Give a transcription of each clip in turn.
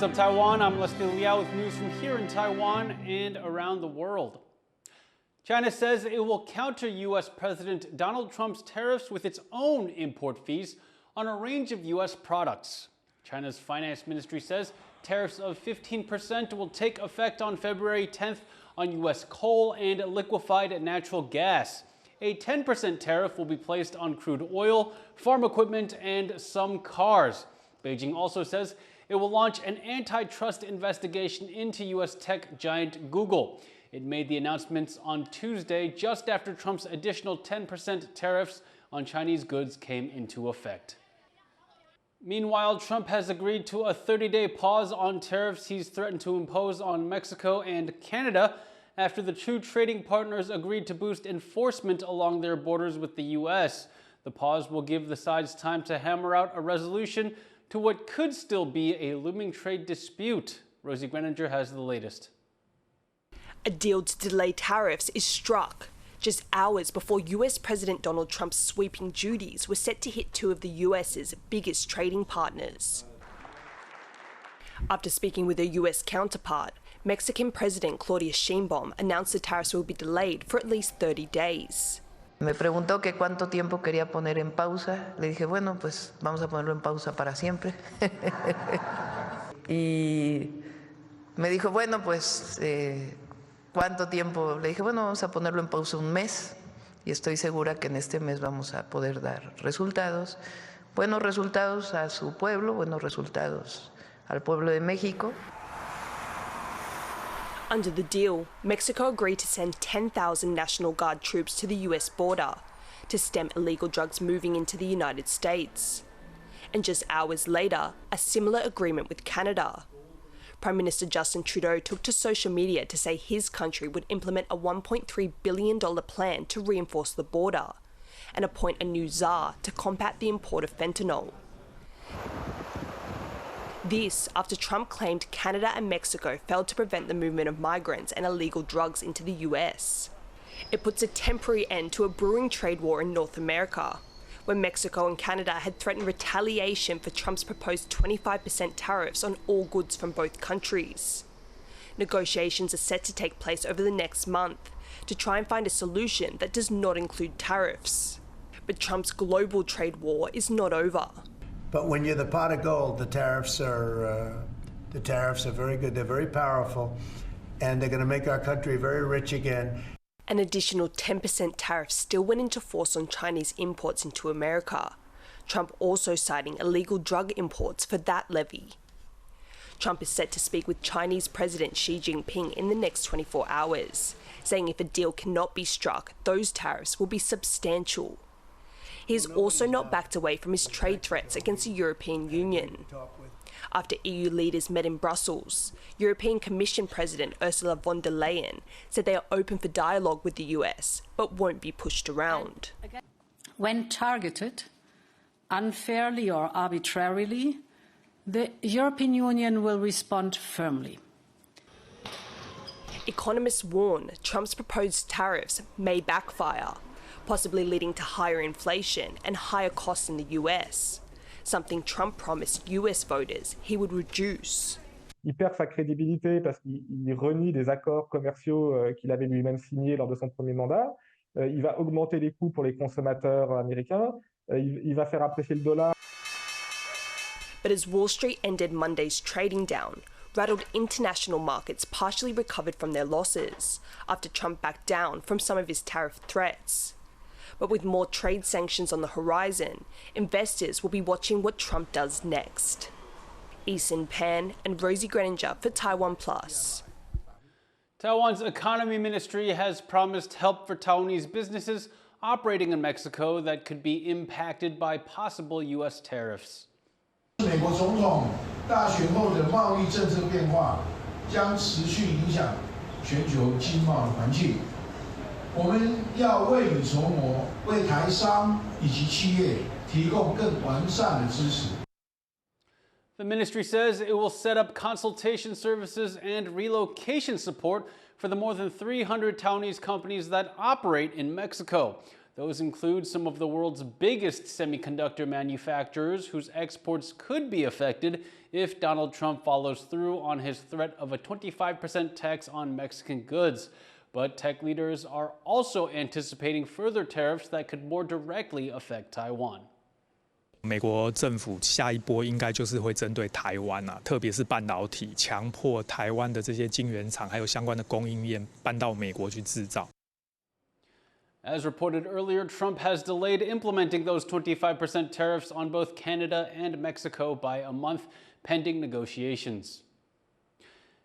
up, Taiwan? I'm Liao with news from here in Taiwan and around the world. China says it will counter U.S. President Donald Trump's tariffs with its own import fees on a range of U.S. products. China's finance ministry says tariffs of 15% will take effect on February 10th on U.S. coal and liquefied natural gas. A 10% tariff will be placed on crude oil, farm equipment, and some cars. Beijing also says it will launch an antitrust investigation into U.S. tech giant Google. It made the announcements on Tuesday, just after Trump's additional 10% tariffs on Chinese goods came into effect. Meanwhile, Trump has agreed to a 30-day pause on tariffs he's threatened to impose on Mexico and Canada after the two trading partners agreed to boost enforcement along their borders with the U.S. The pause will give the sides time to hammer out a resolution to what could still be a looming trade dispute. Rosie Greninger has the latest. A deal to delay tariffs is struck just hours before US President Donald Trump's sweeping duties were set to hit two of the US's biggest trading partners. After speaking with their US counterpart, Mexican President Claudia Sheinbaum announced the tariffs will be delayed for at least 30 days. Me preguntó que cuánto tiempo quería poner en pausa. Le dije, bueno, pues vamos a ponerlo en pausa para siempre. Y me dijo, bueno, pues ¿cuánto tiempo? Le dije, bueno, vamos a ponerlo en pausa un mes. Y estoy segura que en este mes vamos a poder dar resultados. Buenos resultados a su pueblo, buenos resultados al pueblo de México. Under the deal, Mexico agreed to send 10,000 National Guard troops to the US border to stem illegal drugs moving into the United States. And just hours later, a similar agreement with Canada. Prime Minister Justin Trudeau took to social media to say his country would implement a $1.3 billion plan to reinforce the border and appoint a new czar to combat the import of fentanyl. This after Trump claimed Canada and Mexico failed to prevent the movement of migrants and illegal drugs into the US. It puts a temporary end to a brewing trade war in North America, where Mexico and Canada had threatened retaliation for Trump's proposed 25% tariffs on all goods from both countries. Negotiations are set to take place over the next month to try and find a solution that does not include tariffs. But Trump's global trade war is not over. But when you're the pot of gold, the tariffs are very good. They're very powerful, and they're going to make our country very rich again. An additional 10% tariff still went into force on Chinese imports into America. Trump also citing illegal drug imports for that levy. Trump is set to speak with Chinese President Xi Jinping in the next 24 hours, saying if a deal cannot be struck, those tariffs will be substantial. He has also not backed away from his trade threats against the European Union. After EU leaders met in Brussels, European Commission President Ursula von der Leyen said they are open for dialogue with the US, but won't be pushed around. When targeted, unfairly or arbitrarily, the European Union will respond firmly. Economists warn Trump's proposed tariffs may backfire, possibly leading to higher inflation and higher costs in the US, something Trump promised US voters he would reduce. Il perd sa crédibilité parce qu'il renie des accords commerciaux qu'il avait lui-même signés lors de son premier mandat. Il va augmenter les coûts pour les consommateurs américains. Il va faire apprécier le dollar. But as Wall Street ended Monday's trading down, rattled international markets partially recovered from their losses after Trump backed down from some of his tariff threats. But with more trade sanctions on the horizon, investors will be watching what Trump does next. Eason Pan and Rosie Greninger for TaiwanPlus. Taiwan's economy ministry has promised help for Taiwanese businesses operating in Mexico that could be impacted by possible U.S. tariffs. 美国总统大选后的贸易政策变化将持续影响全球经贸环境。我们要未雨绸缪，为台商以及企业提供更完善的支持。 The ministry says it will set up consultation services and relocation support for the more than 300 Taiwanese companies that operate in Mexico. Those include some of the world's biggest semiconductor manufacturers whose exports could be affected if Donald Trump follows through on his threat of a 25% tax on Mexican goods. But tech leaders are also anticipating further tariffs that could more directly affect Taiwan. 美国政府下一波应该就是会针对台湾啊，特别是半导体，强迫台湾的这些晶圆厂还有相关的供应链搬到美国去制造。As reported earlier, Trump has delayed implementing those 25% tariffs on both Canada and Mexico by a month, pending negotiations.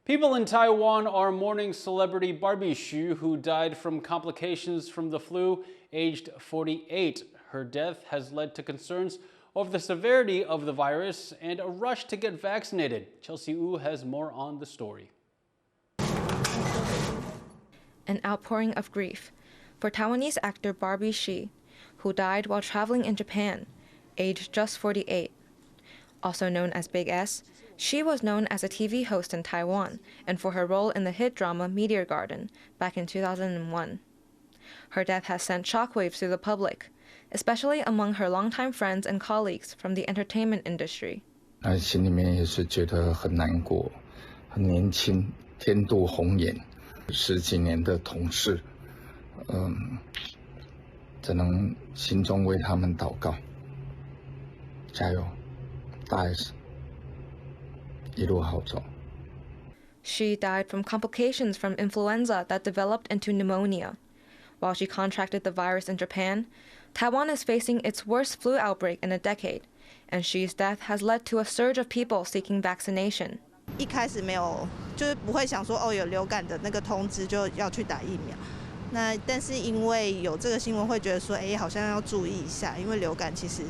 People in Taiwan are mourning celebrity Barbie, who died from complications from the flu, aged 48. Her death has led to concerns over the severity of the virus and a rush to get vaccinated. Chelsea Wu has more on the story. An outpouring of grief for Taiwanese actor Barbie, who died while traveling in Japan, aged just 48. Also known as Big S, she was known as a TV host in Taiwan and for her role in the hit drama Meteor Garden back in 2001. Her death has sent shockwaves through the public, especially among her longtime friends and colleagues from the entertainment industry. 心里面也是觉得很难过，很年轻，天妒红颜，10几年的同事，只能心中为他们祷告，加油，大 S， 一路好走。She died from complications from influenza that developed into pneumonia. While she contracted the virus in Japan, Taiwan is facing its worst flu outbreak in a decade, and Xi's death has led to a surge of people seeking vaccination. 一开始没有，就是不会想说有流感的那个通知就要去打疫苗。但是因为有这个新闻，会觉得说，好像要注意一下，因为流感其实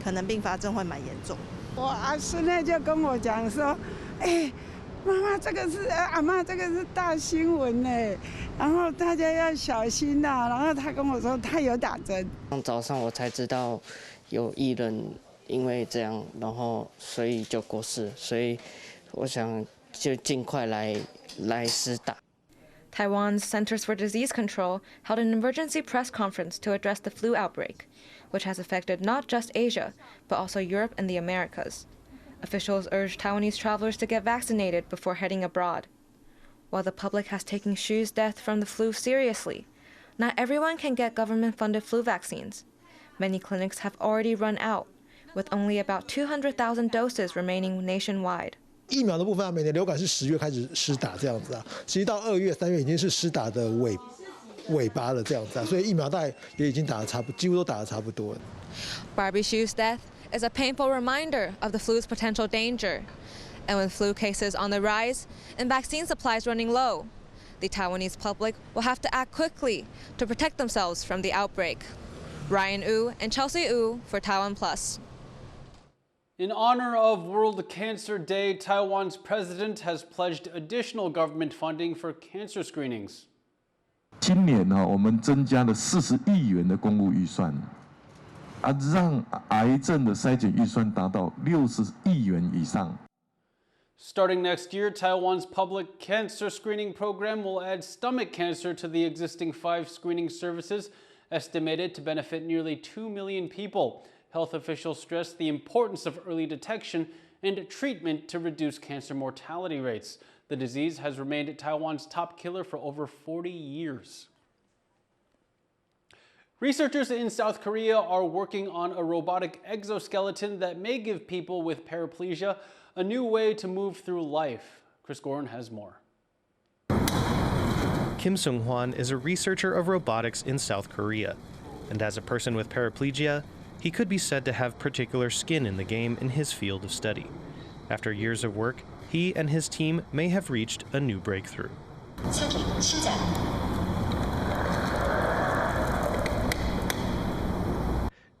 可能并发症会蛮严重。我孙女就跟我讲说，妈妈这个是阿嬷这个是大新闻呢，然后大家要小心呐。然后她跟我说她有打针。早上我才知道有艺人因为这样，然后所以就过世，所以我想就尽快来施打。Taiwan's Centers for Disease Control held an emergency press conference to address the flu outbreak, which has affected not just Asia, but also Europe and the Americas. Officials urged Taiwanese travelers to get vaccinated before heading abroad. While the public has taken Xi's death from the flu seriously, not everyone can get government-funded flu vaccines. Many clinics have already run out, with only about 200,000 doses remaining nationwide. 疫苗的部分，每年流感是10月开始施打这样子啊，其实到2月、3月已经是施打的尾巴了这样子啊，所以疫苗大概也已经打得几乎都打得差不多了。Barbie Xi's death is a painful reminder of the flu's potential danger. And with flu cases on the rise and vaccine supplies running low, the Taiwanese public will have to act quickly to protect themselves from the outbreak. Ryan Wu and Chelsea Wu for TaiwanPlus. In honor of World Cancer Day, Taiwan's president has pledged additional government funding for cancer screenings. 今年呢，我们增加了40亿元的公务预算，让癌症的筛检预算达到60亿元以上。Starting next year, Taiwan's public cancer screening program will add stomach cancer to the existing 5 screening services, estimated to benefit nearly 2 million people. Health officials stress the importance of early detection and treatment to reduce cancer mortality rates. The disease has remained Taiwan's top killer for over 40 years. Researchers in South Korea are working on a robotic exoskeleton that may give people with paraplegia a new way to move through life. Chris Gorin has more. Kim Sung-hwan is a researcher of robotics in South Korea. And as a person with paraplegia, he could be said to have particular skin in the game in his field of study. After years of work, he and his team may have reached a new breakthrough.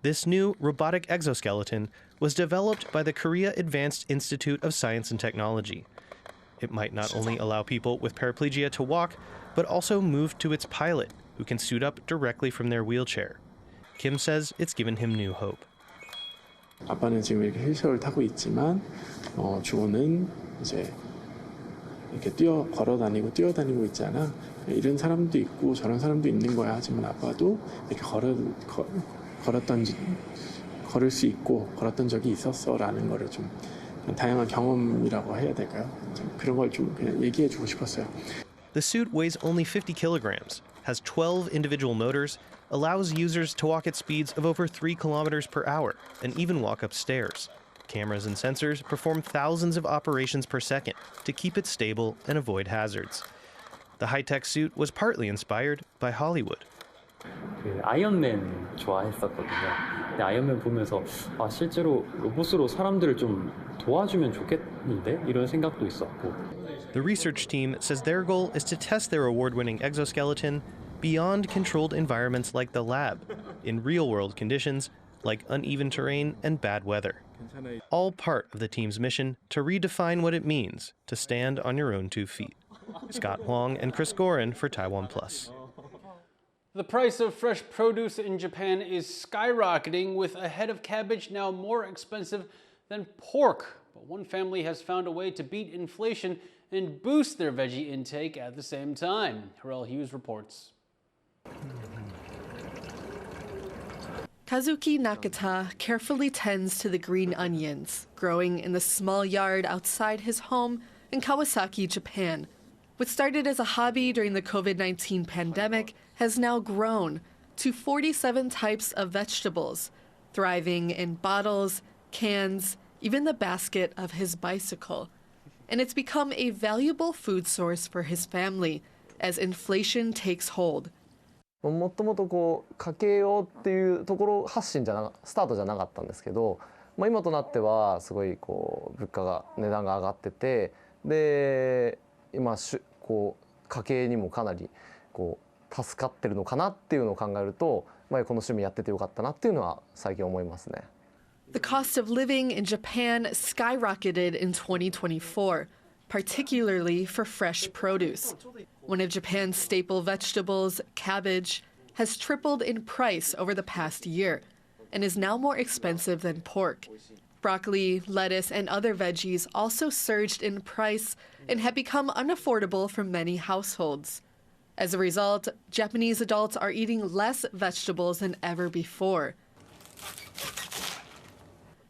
This new robotic exoskeleton was developed by the Korea Advanced Institute of Science and Technology. It might not only allow people with paraplegia to walk, but also move to its pilot, who can suit up directly from their wheelchair. Kim says it's given him new hope. 아빠는 지금 이렇게 휠체어를 타고 있지만 주어는 이제 이렇게 걸어다니고 뛰어다니고 있잖아. 이런 사람도 있고 저런 사람도 있는 거야. 하지만 아빠도 이렇게 걸을 수 있고 걸었던 적이 있었어라는 거를 좀 다양한 경험이라고 해야 될까요? 좀 그런 걸 좀 그냥 얘기해 주고 싶었어요. The suit weighs only 50 kilograms, has 12 individual motors, allows users to walk at speeds of over 3 kilometers per hour, and even walk upstairs. Cameras and sensors perform thousands of operations per second to keep it stable and avoid hazards. The high-tech suit was partly inspired by Hollywood. 그 아이언맨 좋아했었거든요. 근데 아이언맨 보면서 실제로 로봇으로 사람들을 좀 도와주면 좋겠는데 이런 생각도 있었고. The research team says their goal is to test their award-winning exoskeleton beyond controlled environments like the lab, in real-world conditions like uneven terrain and bad weather. All part of the team's mission to redefine what it means to stand on your own 2 feet. Scott Huang and Chris Gorin for TaiwanPlus. The price of fresh produce in Japan is skyrocketing, with a head of cabbage now more expensive than pork. But one family has found a way to beat inflation and boost their veggie intake at the same time. Harrell Hughes reports. Kazuki Nakata carefully tends to the green onions growing in the small yard outside his home in Kawasaki, Japan. What started as a hobby during the COVID-19 pandemic has now grown to 47 types of vegetables, thriving in bottles, cans, even the basket of his bicycle. And it's become a valuable food source for his family as inflation takes hold. もともとこう家計用っていうところ発信スタートじゃなかったんですけど、今となってはすごいこう値段が上がってて、で今こう家計にもかなりこう助かってるのかなっていうのを考えると、この趣味やっててよかったなっていうのは最近思いますね。The cost of living in Japan skyrocketed in 2024, particularly for fresh produce. One of Japan's staple vegetables, cabbage, has tripled in price over the past year and is now more expensive than pork. Broccoli, lettuce, and other veggies also surged in price and have become unaffordable for many households. As a result, Japanese adults are eating less vegetables than ever before.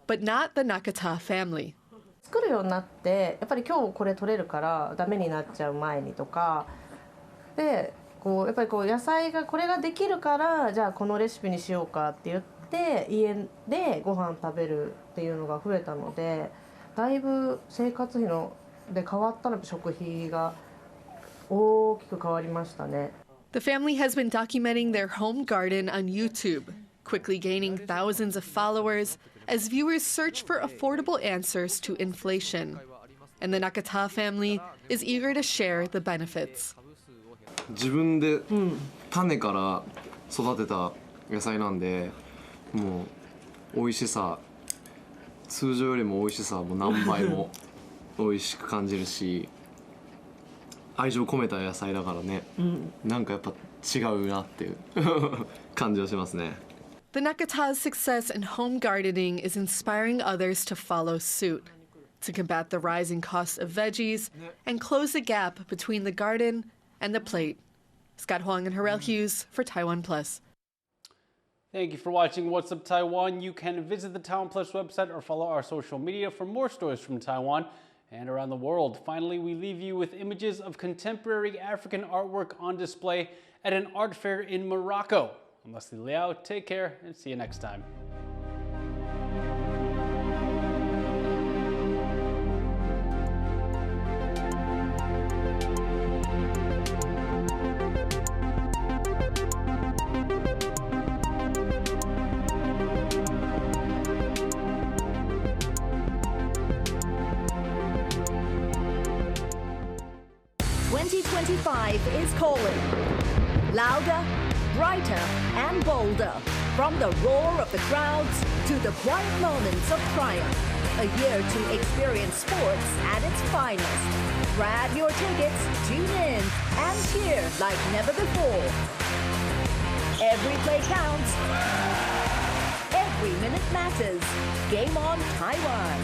But not the Nakata family. 作るようになってやっぱり今日これ取れるからダメになっちゃう前にとかでこうやっぱりこう野菜がこれができるからじゃあこのレシピにしようかって言って家でご飯食べるっていうのが増えたのでだいぶ生活費ので変わったの食費が大きく変わりましたね。The family has been documenting their home garden on YouTube, quickly gaining thousands of followers as viewers search for affordable answers to inflation. And the Nakata family is eager to share the benefits. 自分で種から育てた野菜なんで、もう美味しさ、通常よりも美味しさも何倍も美味しく感じるし、愛情込めた野菜だからね、なんかやっぱ違うなっていう感じがしますね。The Nakata's success in home gardening is inspiring others to follow suit, to combat the rising cost of veggies and close the gap between the garden and the plate. Scott Huang and Harrell Hughes for TaiwanPlus. Thank you for watching What's Up Taiwan. You can visit the TaiwanPlus website or follow our social media for more stories from Taiwan and around the world. Finally, we leave you with images of contemporary African artwork on display at an art fair in Morocco. I'm Leslie Liao. Take care and see you next time. Is calling. Louder, brighter, and bolder. From the roar of the crowds to the quiet moments of triumph. A year to experience sports at its finest. Grab your tickets, tune in, and cheer like never before. Every play counts. Every minute matters. Game on Taiwan.